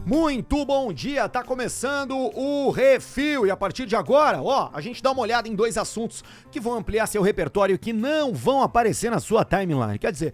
Muito bom dia, tá começando o Refil e a partir de agora, a gente dá uma olhada em dois assuntos que vão ampliar seu repertório e que não vão aparecer na sua timeline. Quer dizer,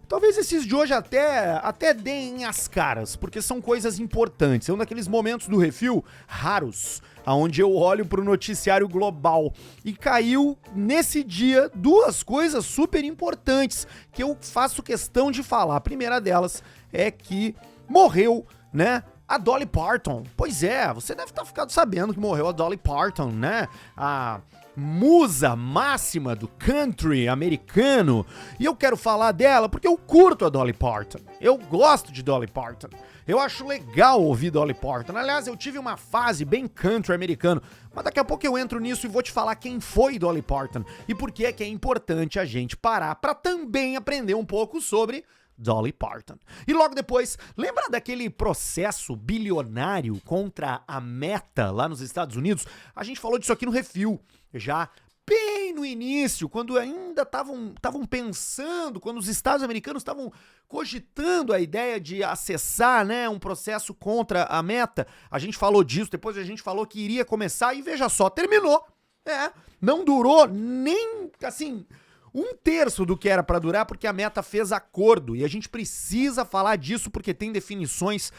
talvez esses de hoje até deem as caras, porque são coisas importantes. É um daqueles momentos do Refil raros, onde eu olho pro noticiário global e caiu nesse dia duas coisas super importantes que eu faço questão de falar. A primeira delas é que morreu, né, a Dolly Parton. Pois é, você deve estar ficado sabendo que morreu a Dolly Parton, né? A musa máxima do country americano. E eu quero falar dela porque eu curto a Dolly Parton. Eu gosto de Dolly Parton. Eu acho legal ouvir Dolly Parton. Aliás, eu tive uma fase bem country americano, mas daqui a pouco eu entro nisso e vou te falar quem foi Dolly Parton e por que é importante a gente parar para também aprender um pouco sobre Dolly Parton. E logo depois, lembra daquele processo bilionário contra a Meta lá nos Estados Unidos? A gente falou disso aqui no Refil, já bem no início, quando ainda estavam pensando, quando os Estados americanos estavam cogitando a ideia de acessar, né, um processo contra a Meta. A gente falou disso, depois a gente falou que iria começar e veja só, terminou. Não durou nem, assim, um terço do que era pra durar, porque a Meta fez acordo, e a gente precisa falar disso porque tem definições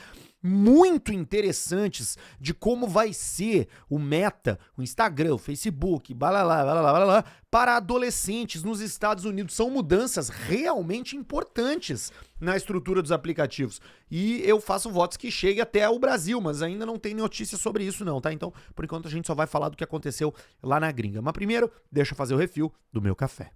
muito interessantes de como vai ser o Meta, o Instagram, o Facebook, blá, para adolescentes nos Estados Unidos. São mudanças realmente importantes na estrutura dos aplicativos. E eu faço votos que chegue até o Brasil, mas ainda não tem notícia sobre isso não, tá? Então, por enquanto a gente só vai falar do que aconteceu lá na gringa. Mas primeiro, deixa eu fazer o refil do meu café.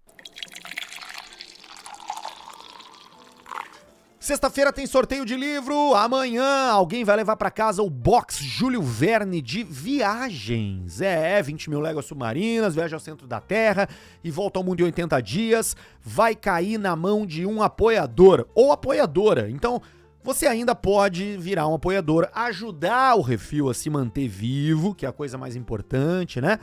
Sexta-feira tem sorteio de livro, amanhã alguém vai levar pra casa o box Júlio Verne de viagens. 20 mil léguas submarinas, viaja ao centro da Terra e volta ao mundo em 80 dias. Vai cair na mão de um apoiador ou apoiadora. Então, você ainda pode virar um apoiador, ajudar o Refil a se manter vivo, que é a coisa mais importante, né?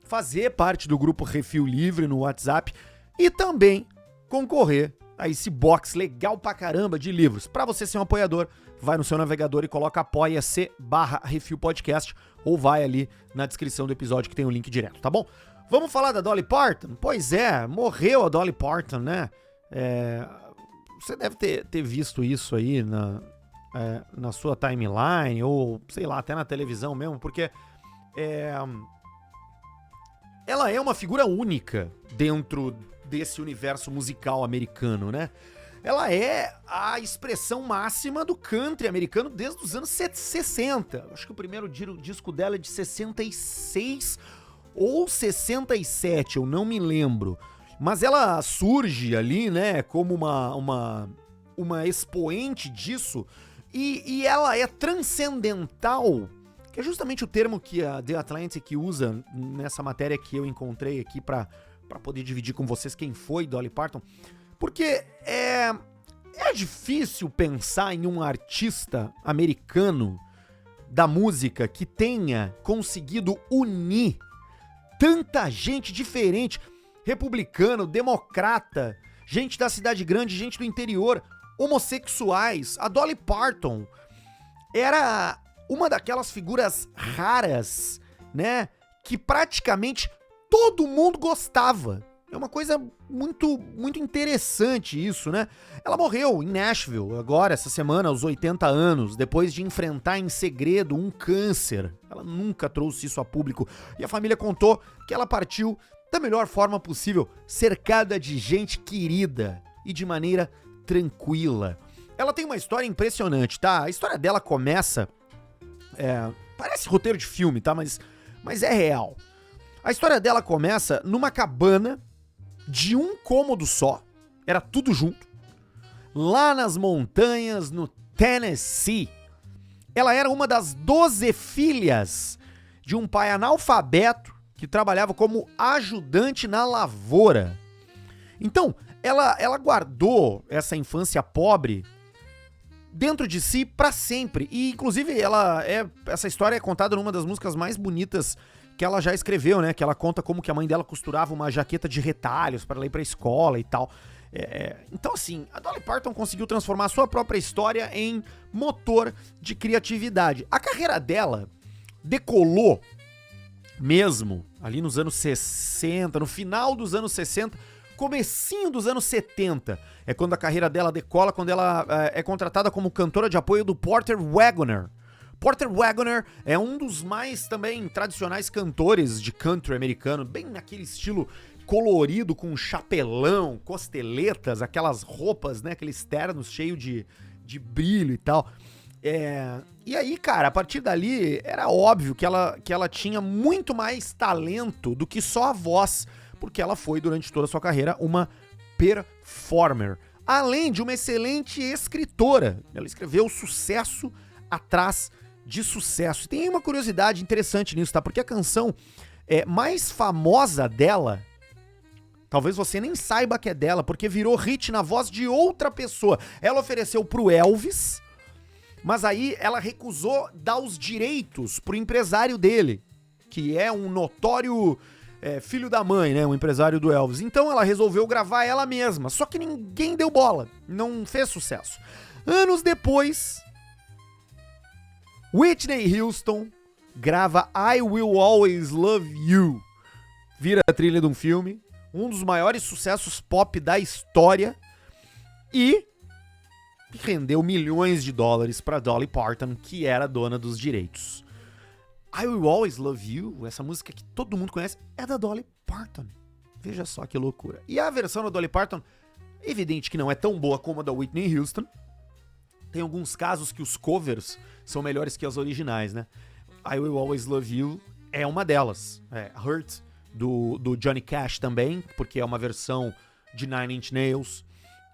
Fazer parte do grupo Refil Livre no WhatsApp e também concorrer a esse box legal pra caramba de livros. Pra você ser um apoiador, vai no seu navegador e coloca apoia-se/Refil Podcast ou vai ali na descrição do episódio que tem o link direto, tá bom? Vamos falar da Dolly Parton? Pois é, morreu a Dolly Parton, né? Você deve ter visto isso aí na sua timeline ou, sei lá, até na televisão mesmo, porque ela é uma figura única dentro desse universo musical americano, né? Ela é a expressão máxima do country americano desde os anos 60. Acho que o primeiro disco dela é de 66 ou 67, eu não me lembro. Mas ela surge ali, né, como uma expoente disso e ela é transcendental, que é justamente o termo que a The Atlantic usa nessa matéria que eu encontrei aqui pra poder dividir com vocês quem foi Dolly Parton, porque é difícil pensar em um artista americano da música que tenha conseguido unir tanta gente diferente, republicano, democrata, gente da cidade grande, gente do interior, homossexuais. A Dolly Parton era uma daquelas figuras raras, né, que praticamente todo mundo gostava. É uma coisa muito, muito interessante isso, né? Ela morreu em Nashville agora, essa semana, aos 80 anos, depois de enfrentar em segredo um câncer. Ela nunca trouxe isso a público. E a família contou que ela partiu da melhor forma possível, cercada de gente querida e de maneira tranquila. Ela tem uma história impressionante, tá? A história dela começa... parece roteiro de filme, tá? Mas é real. A história dela começa numa cabana de um cômodo só, era tudo junto, lá nas montanhas, no Tennessee. Ela era uma das 12 filhas de um pai analfabeto que trabalhava como ajudante na lavoura. Então, ela guardou essa infância pobre dentro de si pra sempre. E, inclusive, essa história é contada numa das músicas mais bonitas que ela já escreveu, né? Que ela conta como que a mãe dela costurava uma jaqueta de retalhos para ela ir pra escola e tal. Então, assim, a Dolly Parton conseguiu transformar a sua própria história em motor de criatividade. A carreira dela decolou mesmo ali nos anos 60, no final dos anos 60, comecinho dos anos 70. É quando a carreira dela decola, quando ela é contratada como cantora de apoio do Porter Wagoner. Porter Wagoner é um dos mais também tradicionais cantores de country americano, bem naquele estilo colorido, com chapelão, costeletas, aquelas roupas, né, aqueles ternos cheios de brilho e tal. E aí, cara, a partir dali, era óbvio que ela tinha muito mais talento do que só a voz, porque ela foi, durante toda a sua carreira, uma performer. Além de uma excelente escritora. Ela escreveu sucesso atrás de sucesso. E tem uma curiosidade interessante nisso, tá? Porque a canção mais famosa dela, talvez você nem saiba que é dela, porque virou hit na voz de outra pessoa. Ela ofereceu pro Elvis, mas aí ela recusou dar os direitos pro empresário dele, que é um notório filho da mãe, né? Um empresário do Elvis. Então ela resolveu gravar ela mesma, só que ninguém deu bola, não fez sucesso. Anos depois, Whitney Houston grava I Will Always Love You. Vira a trilha de um filme, um dos maiores sucessos pop da história, e rendeu milhões de dólares para Dolly Parton, que era dona dos direitos. I Will Always Love You, essa música que todo mundo conhece, é da Dolly Parton. Veja só que loucura. E a versão da Dolly Parton, evidente que não é tão boa como a da Whitney Houston. Tem alguns casos que os covers são melhores que as originais, né? I Will Always Love You é uma delas. Hurt, do Johnny Cash também, porque é uma versão de Nine Inch Nails.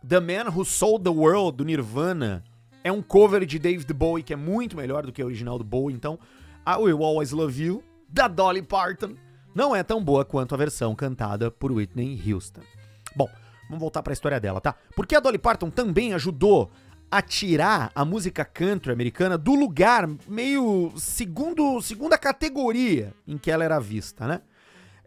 The Man Who Sold the World, do Nirvana, é um cover de David Bowie, que é muito melhor do que a original do Bowie. Então, I Will Always Love You, da Dolly Parton, não é tão boa quanto a versão cantada por Whitney Houston. Bom, vamos voltar para a história dela, tá? Porque a Dolly Parton também ajudou a tirar a música country americana do lugar meio segunda categoria em que ela era vista, né?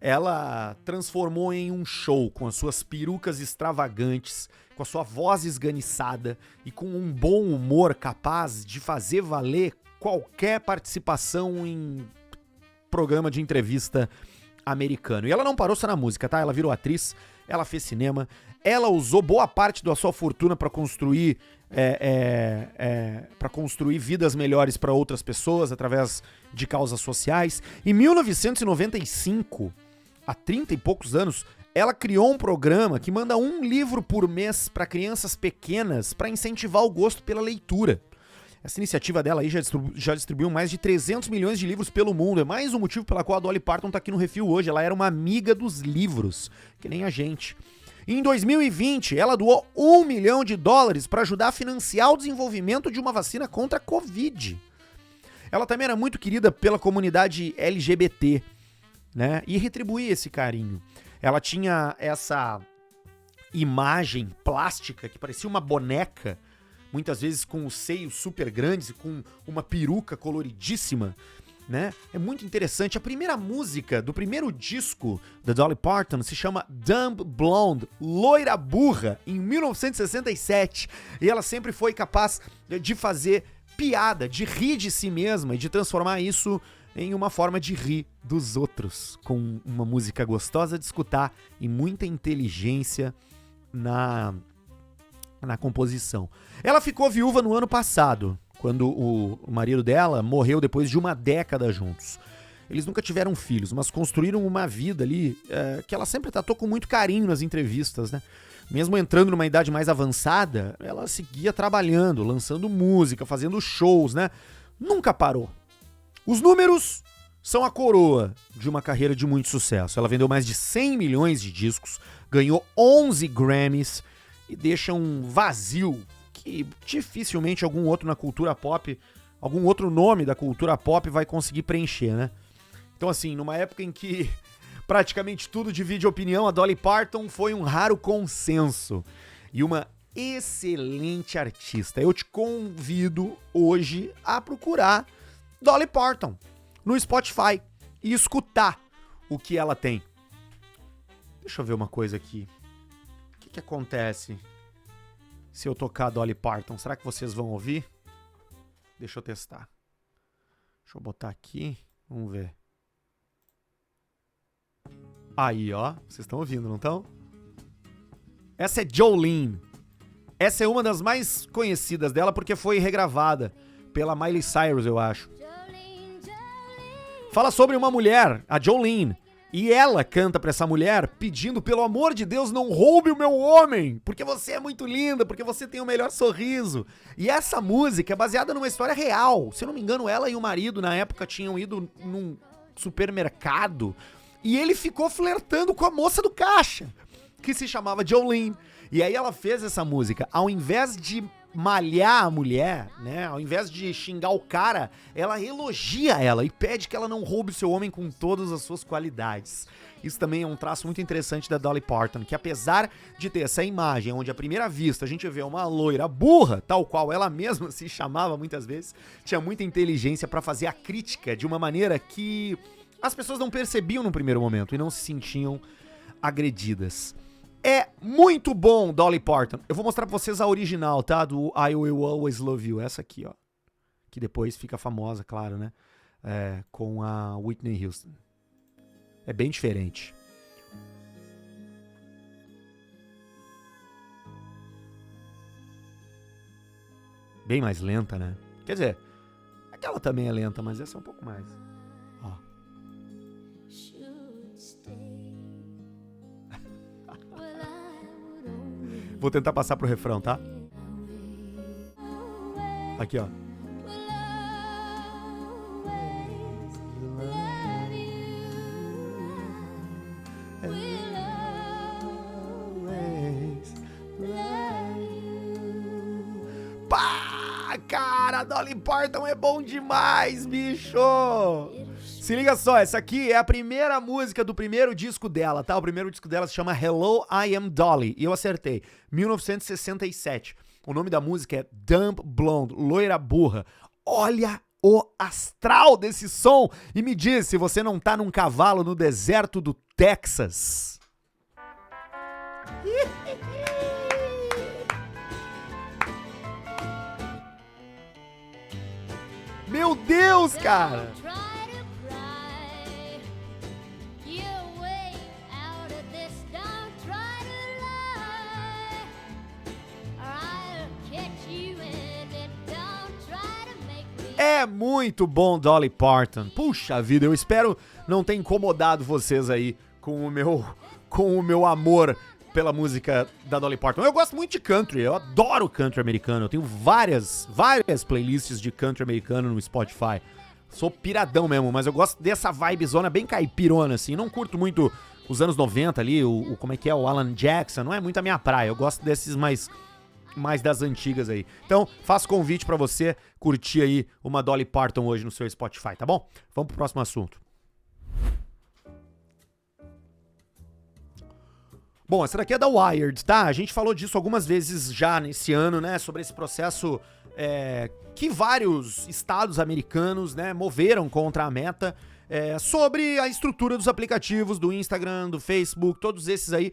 Ela transformou em um show com as suas perucas extravagantes, com a sua voz esganiçada e com um bom humor capaz de fazer valer qualquer participação em programa de entrevista americano. E ela não parou só na música, tá? Ela virou atriz, ela fez cinema, ela usou boa parte da sua fortuna para construir vidas melhores para outras pessoas através de causas sociais. Em 1995, há 30 e poucos anos, ela criou um programa que manda um livro por mês para crianças pequenas para incentivar o gosto pela leitura. Essa iniciativa dela aí já distribuiu mais de 300 milhões de livros pelo mundo. É mais um motivo pela qual a Dolly Parton tá aqui no Refil hoje. Ela era uma amiga dos livros, que nem a gente. Em 2020, ela doou $1 milhão para ajudar a financiar o desenvolvimento de uma vacina contra a Covid. Ela também era muito querida pela comunidade LGBT, né? E retribuía esse carinho. Ela tinha essa imagem plástica que parecia uma boneca, muitas vezes com os seios super grandes e com uma peruca coloridíssima, né? É muito interessante. A primeira música do primeiro disco da Dolly Parton se chama Dumb Blonde, Loira Burra, em 1967. E ela sempre foi capaz de fazer piada, de rir de si mesma e de transformar isso em uma forma de rir dos outros, com uma música gostosa de escutar e muita inteligência na composição. Ela ficou viúva no ano passado, quando o marido dela morreu depois de uma década juntos. Eles nunca tiveram filhos, mas construíram uma vida ali que ela sempre tratou com muito carinho nas entrevistas, né? Mesmo entrando numa idade mais avançada, ela seguia trabalhando, lançando música, fazendo shows, né? Nunca parou. Os números são a coroa de uma carreira de muito sucesso. Ela vendeu mais de 100 milhões de discos, ganhou 11 Grammys e deixa um vazio que dificilmente algum outro na cultura pop, algum outro nome da cultura pop vai conseguir preencher, né? Então, assim, numa época em que praticamente tudo divide opinião, a Dolly Parton foi um raro consenso e uma excelente artista. Eu te convido hoje a procurar Dolly Parton no Spotify e escutar o que ela tem. Deixa eu ver uma coisa aqui. O que acontece se eu tocar Dolly Parton? Será que vocês vão ouvir? Deixa eu testar. Deixa eu botar aqui. Vamos ver. Aí, ó. Vocês estão ouvindo, não estão? Essa é Jolene. Essa é uma das mais conhecidas dela porque foi regravada pela Miley Cyrus, eu acho. Fala sobre uma mulher, a Jolene. E ela canta pra essa mulher pedindo, pelo amor de Deus, não roube o meu homem, porque você é muito linda, porque você tem o melhor sorriso. E essa música é baseada numa história real. Se eu não me engano, ela e o marido, na época, tinham ido num supermercado e ele ficou flertando com a moça do caixa, que se chamava Jolene. E aí ela fez essa música. Ao invés de malhar a mulher, né? Ao invés de xingar o cara, ela elogia ela e pede que ela não roube o seu homem com todas as suas qualidades. Isso também é um traço muito interessante da Dolly Parton, que apesar de ter essa imagem onde à primeira vista a gente vê uma loira burra, tal qual ela mesma se chamava muitas vezes, tinha muita inteligência pra fazer a crítica de uma maneira que as pessoas não percebiam no primeiro momento e não se sentiam agredidas. É muito bom, Dolly Parton. Eu vou mostrar pra vocês a original, tá? Do I Will Always Love You. Essa aqui, ó. Que depois fica famosa, claro, né? Com a Whitney Houston. É bem diferente. Bem mais lenta, né? Quer dizer, aquela também é lenta, mas essa é um pouco mais. Ó. Vou tentar passar pro refrão, tá? Aqui, ó. Pá, cara, Dolly Parton é bom demais, bicho! Se liga só, essa aqui é a primeira música do primeiro disco dela, tá? O primeiro disco dela se chama Hello, I Am Dolly. E eu acertei. 1967. O nome da música é Dumb Blonde, loira burra. Olha o astral desse som e me diz se você não tá num cavalo no deserto do Texas. Meu Deus, cara! É muito bom, Dolly Parton. Puxa vida, eu espero não ter incomodado vocês aí com o meu amor pela música da Dolly Parton. Eu gosto muito de country, eu adoro country americano. Eu tenho várias playlists de country americano no Spotify. Sou piradão mesmo, mas eu gosto dessa vibezona bem caipirona, assim. Não curto muito os anos 90 ali, como é que é, o Alan Jackson. Não é muito a minha praia, eu gosto desses mais das antigas aí. Então, faço convite pra você curtir aí uma Dolly Parton hoje no seu Spotify, tá bom? Vamos pro próximo assunto. Bom, essa daqui é da Wired, tá? A gente falou disso algumas vezes já nesse ano, né? Sobre esse processo que vários estados americanos, né, moveram contra a Meta, sobre a estrutura dos aplicativos, do Instagram, do Facebook, todos esses aí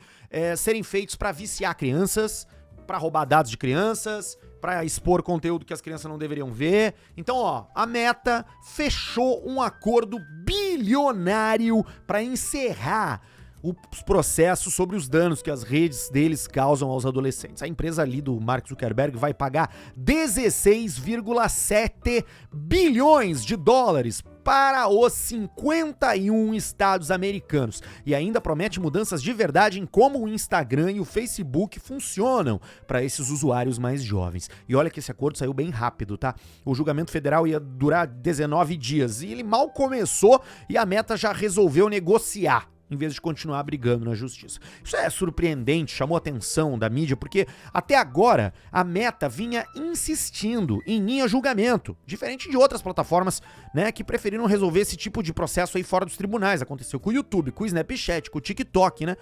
serem feitos pra viciar crianças, pra roubar dados de crianças, pra expor conteúdo que as crianças não deveriam ver. Então, ó, a Meta fechou um acordo bilionário pra encerrar os processos sobre os danos que as redes deles causam aos adolescentes. A empresa ali do Mark Zuckerberg vai pagar 16,7 bilhões de dólares para os 51 estados americanos. E ainda promete mudanças de verdade em como o Instagram e o Facebook funcionam para esses usuários mais jovens. E olha que esse acordo saiu bem rápido, tá? O julgamento federal ia durar 19 dias e ele mal começou e a Meta já resolveu negociar, em vez de continuar brigando na justiça. Isso é surpreendente, chamou a atenção da mídia, porque até agora a Meta vinha insistindo em ir a julgamento, diferente de outras plataformas, né, que preferiram resolver esse tipo de processo aí fora dos tribunais. Aconteceu com o YouTube, com o Snapchat, com o TikTok, né?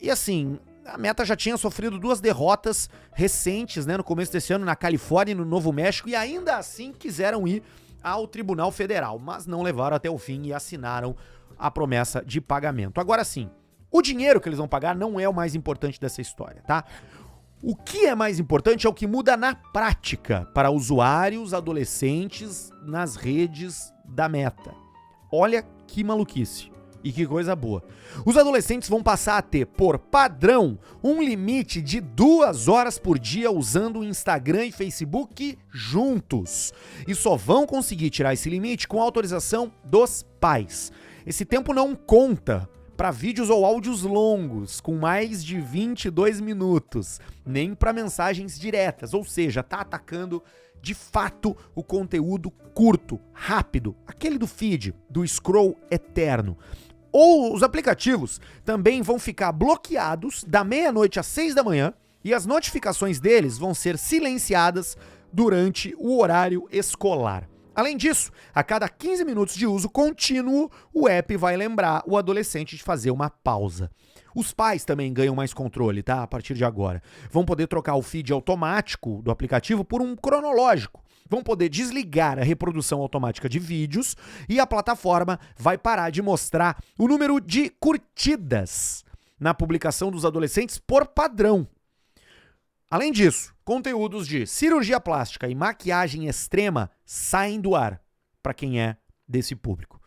E assim, a Meta já tinha sofrido 2 derrotas recentes, né, no começo desse ano, na Califórnia e no Novo México, e ainda assim quiseram ir ao Tribunal Federal, mas não levaram até o fim e assinaram a promessa de pagamento. Agora sim, O dinheiro que eles vão pagar não é o mais importante dessa história, tá? O que é mais importante é o que muda na prática para usuários adolescentes nas redes da Meta. Olha que maluquice e que coisa boa. Os adolescentes vão passar a ter, por padrão, um limite de 2 horas por dia usando o Instagram e Facebook juntos. E só vão conseguir tirar esse limite com a autorização dos pais. Esse tempo não conta para vídeos ou áudios longos, com mais de 22 minutos, nem para mensagens diretas, ou seja, tá atacando de fato o conteúdo curto, rápido, aquele do feed, do scroll eterno. Ou os aplicativos também vão ficar bloqueados da meia-noite às 6 da manhã e as notificações deles vão ser silenciadas durante o horário escolar. Além disso, a cada 15 minutos de uso contínuo, o app vai lembrar o adolescente de fazer uma pausa. Os pais também ganham mais controle, tá? A partir de agora. Vão poder trocar o feed automático do aplicativo por um cronológico. Vão poder desligar a reprodução automática de vídeos e a plataforma vai parar de mostrar o número de curtidas na publicação dos adolescentes por padrão. Além disso, conteúdos de cirurgia plástica e maquiagem extrema saem do ar para quem é desse público.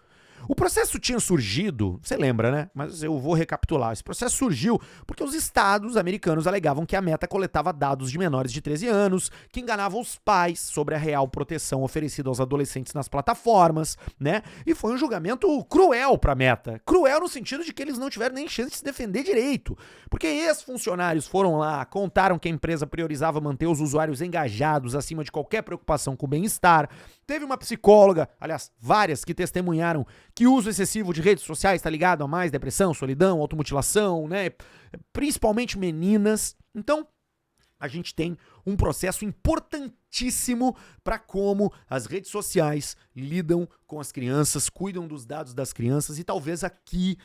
O processo tinha surgido, você lembra, né? Mas eu vou recapitular. Esse processo surgiu porque os estados americanos alegavam que a Meta coletava dados de menores de 13 anos, que enganavam os pais sobre a real proteção oferecida aos adolescentes nas plataformas, né? E foi um julgamento cruel pra Meta. Cruel no sentido de que eles não tiveram nem chance de se defender direito. Porque ex-funcionários foram lá, contaram que a empresa priorizava manter os usuários engajados acima de qualquer preocupação com o bem-estar. Teve uma psicóloga, aliás, várias, que testemunharam que o uso excessivo de redes sociais está ligado a mais depressão, solidão, automutilação, né? Principalmente meninas. Então, a gente tem um processo importantíssimo para como as redes sociais lidam com as crianças, cuidam dos dados das crianças e talvez aqui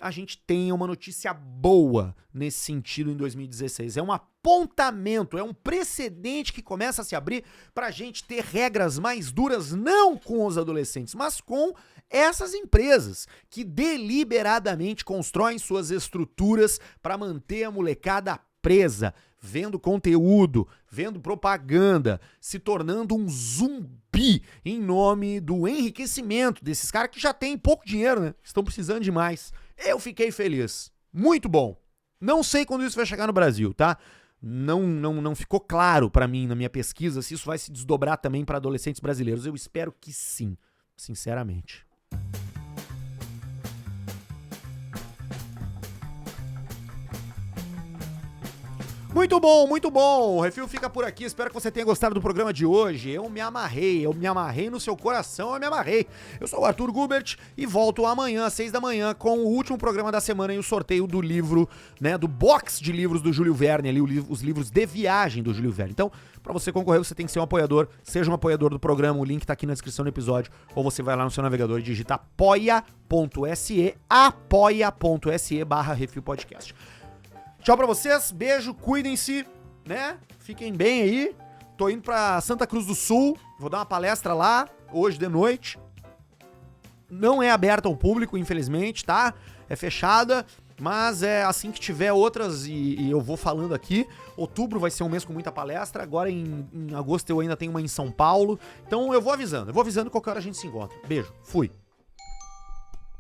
a gente tenha uma notícia boa nesse sentido em 2016. É um apontamento, é um precedente que começa a se abrir para a gente ter regras mais duras, não com os adolescentes, mas com essas empresas que deliberadamente constroem suas estruturas para manter a molecada presa, vendo conteúdo, vendo propaganda, se tornando um zumbi em nome do enriquecimento desses caras que já têm pouco dinheiro, né? Estão precisando de mais. Eu fiquei feliz. Muito bom. Não sei quando isso vai chegar no Brasil, tá? Não ficou claro pra mim na minha pesquisa se isso vai se desdobrar também para adolescentes brasileiros. Eu espero que sim, sinceramente. Muito bom, muito bom. O Refil fica por aqui. Espero que você tenha gostado do programa de hoje. Eu me amarrei no seu coração, eu me amarrei. Eu sou o Arthur Gubert e volto amanhã às 6 da manhã com o último programa da semana e o sorteio do livro, né, do box de livros do Júlio Verne, ali os livros de viagem do Júlio Verne. Então, para você concorrer, você tem que ser um apoiador. Seja um apoiador do programa, o link tá aqui na descrição do episódio, ou você vai lá no seu navegador e digita apoia.se/Refil Podcast. Tchau pra vocês, beijo, cuidem-se, né? Fiquem bem aí. Tô indo pra Santa Cruz do Sul, vou dar uma palestra lá, hoje de noite. Não é aberta ao público, infelizmente, tá? É fechada, mas é assim que tiver outras e eu vou falando aqui. Outubro vai ser um mês com muita palestra, agora em agosto eu ainda tenho uma em São Paulo. Então eu vou avisando qualquer hora a gente se encontra. Beijo, fui.